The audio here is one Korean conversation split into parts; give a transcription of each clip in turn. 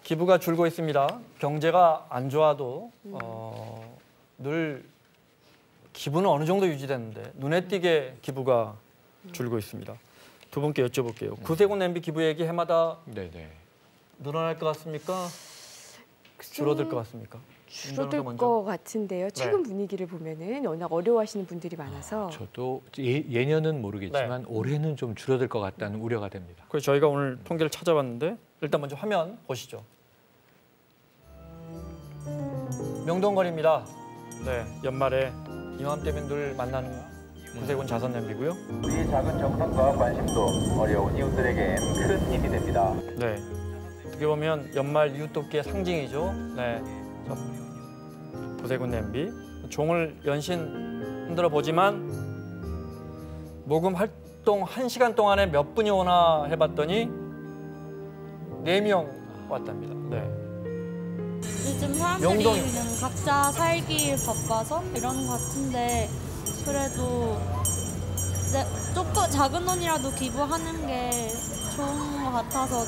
기부가 줄고 있습니다. 경제가 안 좋아도 늘 기부는 어느 정도 유지됐는데 눈에 띄게 기부가 줄고 있습니다. 두 분께 여쭤볼게요. 구세군 냄비 기부액이 해마다 늘어날 것 같습니까? 줄어들 것 같습니까? 줄어들 것 같은데요. 최근 분위기를 보면은 워낙 어려워하시는 분들이 많아서. 저도 예년은 모르겠지만 올해는 좀 줄어들 것 같다는 우려가 됩니다. 그래서 저희가 오늘 통계를 찾아봤는데 일단 먼저 화면 보시죠. 명동거리입니다. 네, 연말에 이맘때면 늘 만나는 구세군 자선 냄비고요. 우리의 작은 정성과 관심도 어려운 이웃들에겐 큰 힘이 됩니다. 네, 어떻게 보면 연말 이웃 돕기의 상징이죠. 네, 구세군 냄비. 종을 연신 흔들어 보지만 모금 활동 1시간 동안에 몇 분이 오나 해봤더니 4명 왔답니다. 네. 요즘 사람들이 그냥 각자 살기 바빠서 이러는 것 같은데 그래도 조금 작은 돈이라도 기부하는 게 좋은 것 같아서.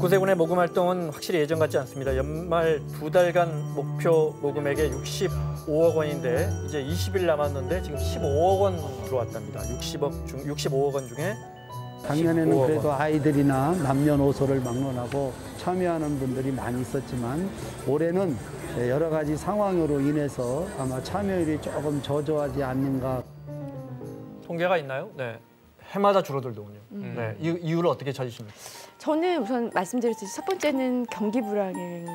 구세군의 모금 활동은 확실히 예전 같지 않습니다. 연말 2달간 목표 모금액이 65억 원인데 이제 20일 남았는데 지금 15억 원 들어왔답니다. 65억 원 중에 작년에는 15억 그래도 원. 아이들이나 남녀노소를 막론하고 참여하는 분들이 많이 있었지만 올해는 여러 가지 상황으로 인해서 아마 참여율이 조금 저조하지 않는가. 통계가 있나요? 네. 해마다 줄어들더군요. 네. 이유를 어떻게 찾으십니까? 저는 우선 말씀드렸듯이 첫 번째는 경기 불황의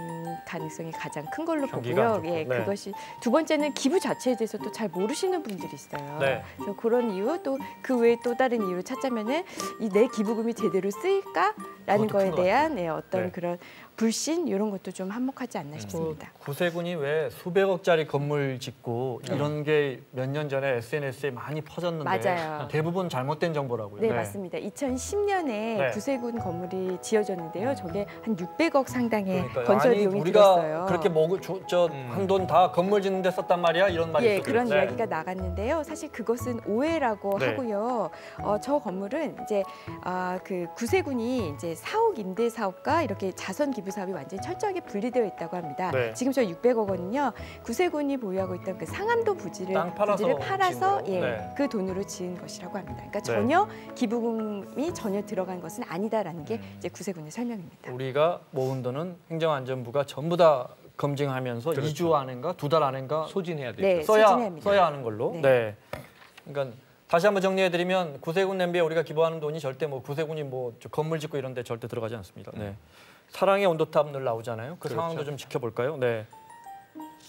가능성이 가장 큰 걸로 보고요. 예, 그것이 두 번째는 기부 자체에 대해서 또 잘 모르시는 분들이 있어요. 네. 그래서 그런 이유 또 그 외에 또 다른 이유를 찾자면은 이 내 기부금이 제대로 쓰일까라는 거에 대한 어떤 그런 불신 이런 것도 좀 한몫하지 않나 싶습니다. 구세군이 왜 수백억짜리 건물 짓고 이런 게 몇 년 전에 SNS에 많이 퍼졌는데 맞아요. 대부분 잘못된 정보라고요. 네, 맞습니다. 2010년에 구세군 건물이 지어졌는데요. 저게 한 600억 상당의 건설 비용이 들었어요. 우리가 그렇게 한돈 다 건물 짓는 데 썼단 말이야? 이런 말이 있었죠. 그런 이야기가 나갔는데요. 사실 그것은 오해라고 하고요. 저 건물은 이제 그 구세군이 이제 사옥 임대 사업과 이렇게 자선 기부 사업이 완전히 철저하게 분리되어 있다고 합니다. 지금 저 600억 원은요. 구세군이 보유하고 있던 그 상암도 부지를 팔아서 그 돈으로 지은 것이라고 합니다. 그러니까 전혀 기부금이 전혀 들어간 것은 아니다라는 게 이제 구세군의 설명입니다. 우리가 모은 돈은 행정안전부가 전부 다 검증하면서 2주 안인가 2달 안인가 소진해야 되죠. 네, 써야 하는 걸로. 네. 그러니까 다시 한번 정리해드리면 구세군 냄비에 우리가 기부하는 돈이 절대 뭐 구세군이 뭐 건물 짓고 이런 데 절대 들어가지 않습니다. 네. 사랑의 온도탑 늘 나오잖아요. 그 상황도 좀 지켜볼까요? 네.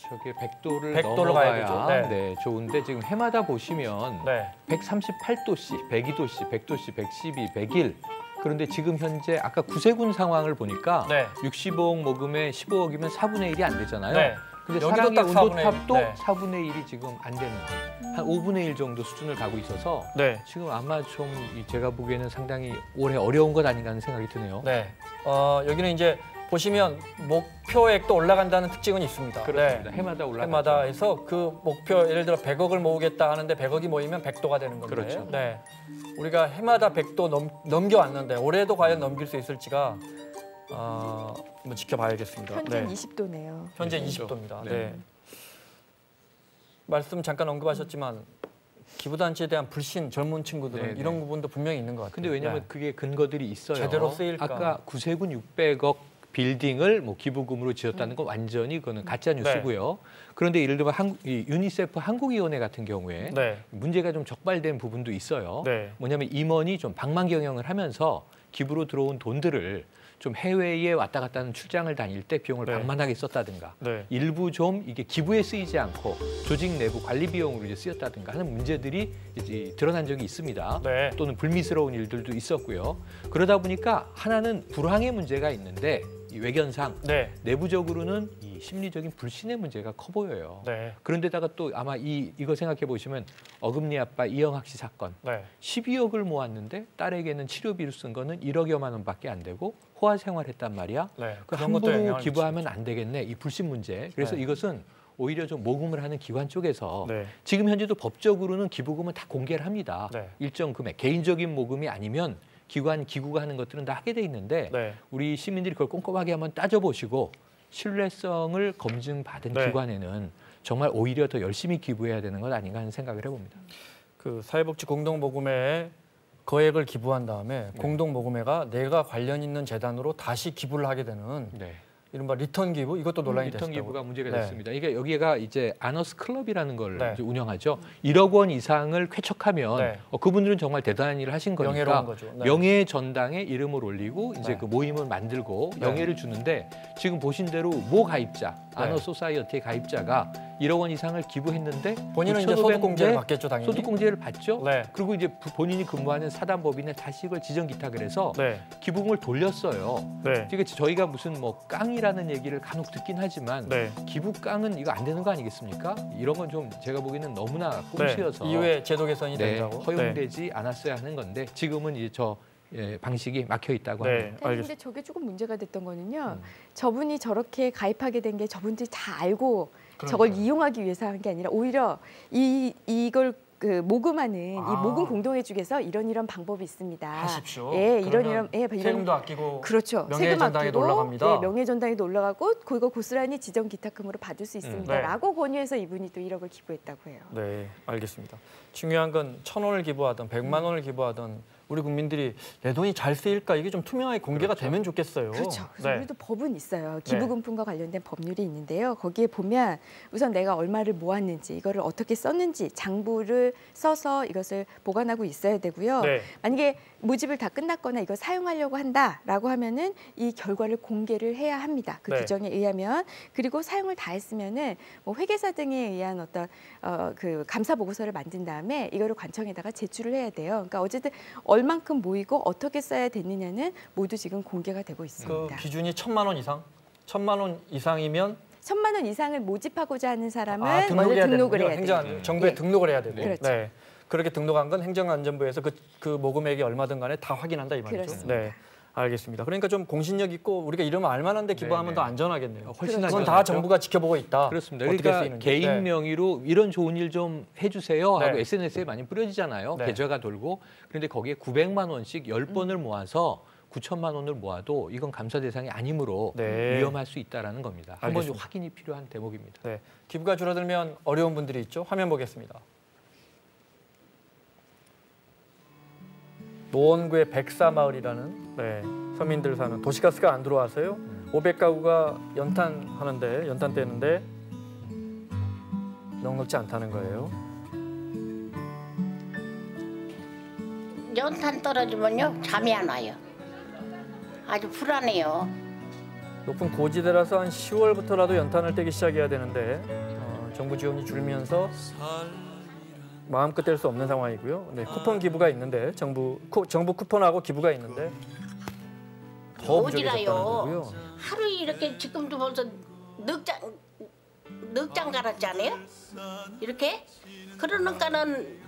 저게 100도를 100도로 넘어가야 가야 되죠. 좋은데 지금 해마다 보시면 138도씨, 102도씨, 100도씨, 112, 101. 그런데 지금 현재 아까 구세군 상황을 보니까 65억 모금에 15억이면 4분의 1이 안 되잖아요. 근데 사랑의 온도탑도 4분의 1이 지금 안 되는 한 5분의 1 정도 수준을 가고 있어서 지금 아마 좀 제가 보기에는 상당히 올해 어려운 것 아닌가 하는 생각이 드네요. 여기는 이제 보시면 목표액도 올라간다는 특징은 있습니다. 그렇습니다. 해마다 올라가죠. 해마다 해서 그 목표 예를 들어 100억을 모으겠다 하는데 100억이 모이면 100도가 되는 건데 그렇죠. 우리가 해마다 100도 넘겨왔는데 올해도 과연 넘길 수 있을지가 한번 지켜봐야겠습니다. 현재 20도네요. 현재 20도입니다. 말씀 잠깐 언급하셨지만 기부단체에 대한 불신, 젊은 친구들은 이런 부분도 분명히 있는 것 같아요. 근데 왜냐하면 그게 근거들이 있어요. 제대로 쓰일까? 아까 구세군 600억 빌딩을 뭐 기부금으로 지었다는 건 완전히 그거는 가짜 뉴스고요. 그런데 예를 들면 유니세프 한국위원회 같은 경우에 문제가 좀 적발된 부분도 있어요. 뭐냐면 임원이 좀 방망경영을 하면서 기부로 들어온 돈들을 좀 해외에 왔다 갔다 하는 출장을 다닐 때 비용을 방만하게 썼다든가 일부 좀 이게 기부에 쓰이지 않고 조직 내부 관리 비용으로 이제 쓰였다든가 하는 문제들이 이제 드러난 적이 있습니다. 또는 불미스러운 일들도 있었고요. 그러다 보니까 하나는 불황의 문제가 있는데 이 외견상 내부적으로는 이 심리적인 불신의 문제가 커 보여요. 그런데다가 또 아마 이거 생각해 보시면 어금니 아빠 이영학 씨 사건 12억을 모았는데 딸에게는 치료비로 쓴 거는 1억여만 원밖에 안 되고 호화 생활했단 말이야. 그 함부로 기부하면 안 되겠네. 이 불신 문제. 그래서 이것은 오히려 좀 모금을 하는 기관 쪽에서 지금 현재도 법적으로는 기부금은 다 공개를 합니다. 일정 금액 개인적인 모금이 아니면 기관, 기구가 하는 것들은 다 하게 돼 있는데 네. 우리 시민들이 그걸 꼼꼼하게 한번 따져보시고 신뢰성을 검증받은 네. 기관에는 정말 오히려 더 열심히 기부해야 되는 것 아닌가 하는 생각을 해봅니다. 그 사회복지 공동모금회에 거액을 기부한 다음에 공동모금회가 내가 관련 있는 재단으로 다시 기부를 하게 되는 네. 이른바 리턴 기부 이것도 논란이 리턴 됐다고. 기부가 문제가 네. 됐습니다. 이게 여기가 이제 아너스 클럽이라는 걸 네. 이제 운영하죠. 1억 원 이상을 쾌척하면 네. 그분들은 정말 대단한 일을 하신 거니까 명예로운 거죠. 네. 명예 전당에 이름을 올리고 이제 네. 그 모임을 만들고 네. 명예를 주는데 지금 보신 대로 모 가입자, 네. 아너 소사이어티의 가입자가 1억 원 이상을 기부했는데 본인은 이제 9,500 소득공제를 받겠죠, 당연히. 소득공제를 받죠. 네. 그리고 이제 본인이 근무하는 사단법인에 다시 이걸 지정기탁을 해서 네. 기부금을 돌렸어요. 네. 그러니까 저희가 무슨 뭐 깡이라는 얘기를 간혹 듣긴 하지만 네. 기부 깡은 이거 안 되는 거 아니겠습니까? 이런 건 좀 제가 보기에는 너무나 꼼수여서 이후에 제도 개선이 네, 된다고. 허용되지 않았어야 하는 건데 지금은 이제 저 방식이 막혀 있다고 네. 합니다. 네. 근데 알겠습니다. 저게 조금 문제가 됐던 거는요. 저분이 저렇게 가입하게 된 게 저분들이 다 알고 저걸 그러니까요. 이용하기 위해서 한 게 아니라 오히려 이걸 그 모금하는 이 모금 공동회 쪽에서 이런 방법이 있습니다. 하십시오. 예, 그러면 이런 세금도 아끼고 그렇죠. 명예전당에도 올라갑니다. 네, 명예전당에도 올라가고 그거 고스란히 지정 기탁금으로 받을 수 있습니다라고 권유해서 이분이 또 1억을 기부했다고 해요. 네, 알겠습니다. 중요한 건 1,000원을 기부하든 100만 원을 기부하든 우리 국민들이 내 돈이 잘 쓰일까 이게 좀 투명하게 공개가 되면 좋겠어요. 그렇죠. 그래서 네. 우리도 법은 있어요. 기부금품과 관련된 법률이 있는데요. 거기에 보면 우선 내가 얼마를 모았는지 이거를 어떻게 썼는지 장부를 써서 이것을 보관하고 있어야 되고요. 네. 만약에 모집을 다 끝났거나 이걸 사용하려고 한다라고 하면은 이 결과를 공개를 해야 합니다. 그 네. 규정에 의하면. 그리고 사용을 다 했으면은 뭐 회계사 등에 의한 어떤 그 감사 보고서를 만든 다음에 이거를 관청에다가 제출을 해야 돼요. 그러니까 어쨌든 얼만큼 모이고 어떻게 써야 됐느냐는 모두 지금 공개가 되고 그 있습니다. 기준이 1,000만 원 이상? 1,000만 원 이상이면 1,000만 원 이상을 모집하고자 하는 사람은 먼저 등록해야 등록을 해야 되는군요. 돼요. 정부에 예. 등록을 해야 되고. 그렇죠. 네. 그렇게 등록한 건 행정안전부에서 그 모금액이 얼마든 간에 다 확인한다 이 말이죠. 그렇습니다. 네. 알겠습니다. 그러니까 좀 공신력 있고 우리가 이러면 알만한데 기부하면 네, 더 네. 안전하겠네요. 훨씬 그건 다 안전하죠. 정부가 지켜보고 있다. 그렇습니다. 어떻게 그러니까 쓰이는지. 개인 네. 명의로 이런 좋은 일 좀 해주세요 하고 네. SNS에 많이 뿌려지잖아요. 네. 계좌가 돌고. 그런데 거기에 900만 원씩 10번을 모아서 9천만 원을 모아도 이건 감사 대상이 아니므로 네. 위험할 수 있다는 겁니다. 한번 좀 알겠습니다. 확인이 필요한 대목입니다. 네. 기부가 줄어들면 어려운 분들이 있죠. 화면 보겠습니다. 노원구의 백사마을이라는 서민들 사는 도시가스가 안 들어와서요. 500가구가 연탄하는데 연탄 떼는데 넉넉지 않다는 거예요. 연탄 떨어지면요 잠이 안 와요. 아주 불안해요. 높은 고지대라서 한 10월부터라도 연탄을 떼기 시작해야 되는데 정부 지원이 줄면서 마음껏 뗄 수 없는 상황이고요. 네, 쿠폰 기부가 있는데 정부 쿠폰하고 기부가 있는데 더 부족해졌다는 거고요. 하루 이렇게 지금도 벌써 넉장 갈았잖아요. 이렇게 그러니까는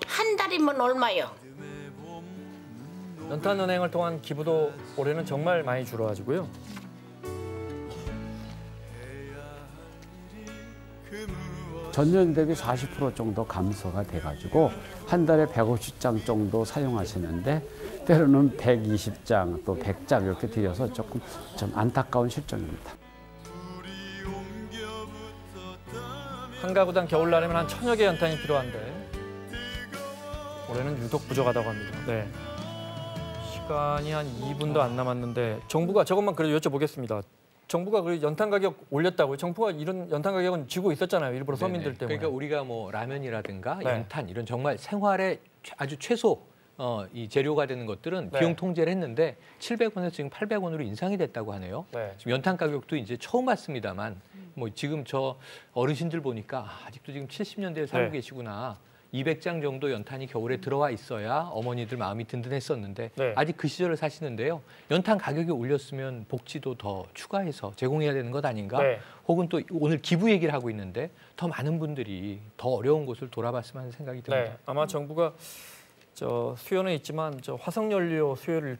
한 달이면 얼마요? 연탄은행을 통한 기부도 올해는 정말 많이 줄어가지고요. 전년 대비 40% 정도 감소가 돼가지고 한 달에 150장 정도 사용하시는데 때로는 120장 또 100장 이렇게 드려서 조금 좀 안타까운 실정입니다. 한 가구당 겨울날이면 한 1,000여 개 연탄이 필요한데 올해는 유독 부족하다고 합니다. 네. 시간이 한 2분도 안 남았는데 정부가 저것만 그래도 여쭤보겠습니다. 정부가 그 연탄 가격 올렸다고요? 정부가 이런 연탄 가격은 지고 있었잖아요. 일부러 서민들 네네. 때문에. 그러니까 우리가 뭐 라면이라든가 네. 연탄 이런 정말 생활에 아주 최소 이 재료가 되는 것들은 네. 비용 통제를 했는데 700원에서 지금 800원으로 인상이 됐다고 하네요. 네. 지금 연탄 가격도 이제 처음 봤습니다만 뭐 지금 저 어르신들 보니까 아직도 지금 70년대에 살고 네. 계시구나. 200장 정도 연탄이 겨울에 들어와 있어야 어머니들 마음이 든든했었는데 네. 아직 그 시절을 사시는데요. 연탄 가격이 올렸으면 복지도 더 추가해서 제공해야 되는 것 아닌가? 네. 혹은 또 오늘 기부 얘기를 하고 있는데 더 많은 분들이 더 어려운 곳을 돌아봤으면 하는 생각이 듭니다. 네. 아마 정부가 수요는 있지만 화석연료 수요를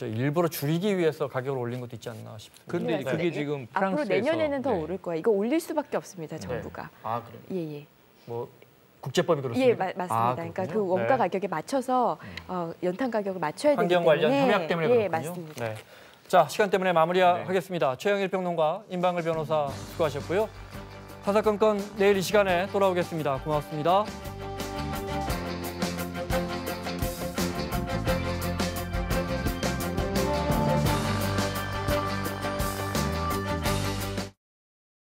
일부러 줄이기 위해서 가격을 올린 것도 있지 않나 싶습니다. 그런데 네. 그게 네. 지금 앞으로 프랑스에서 내년에는 더 네. 오를 거예요. 이거 올릴 수밖에 없습니다, 정부가. 아 그래요? 예, 예. 뭐 국제법이 그렇습니다. 예, 맞습니다. 그러니까 그 원가 네. 가격에 맞춰서 연탄 가격을 맞춰야 되기 환경 때문에 관련 협약 때문에 예, 그렇군요. 맞습니다. 네. 자, 시간 때문에 마무리하겠습니다. 최영일 평론가, 임방글 변호사 수고하셨고요. 사사건건 내일 이 시간에 돌아오겠습니다. 고맙습니다.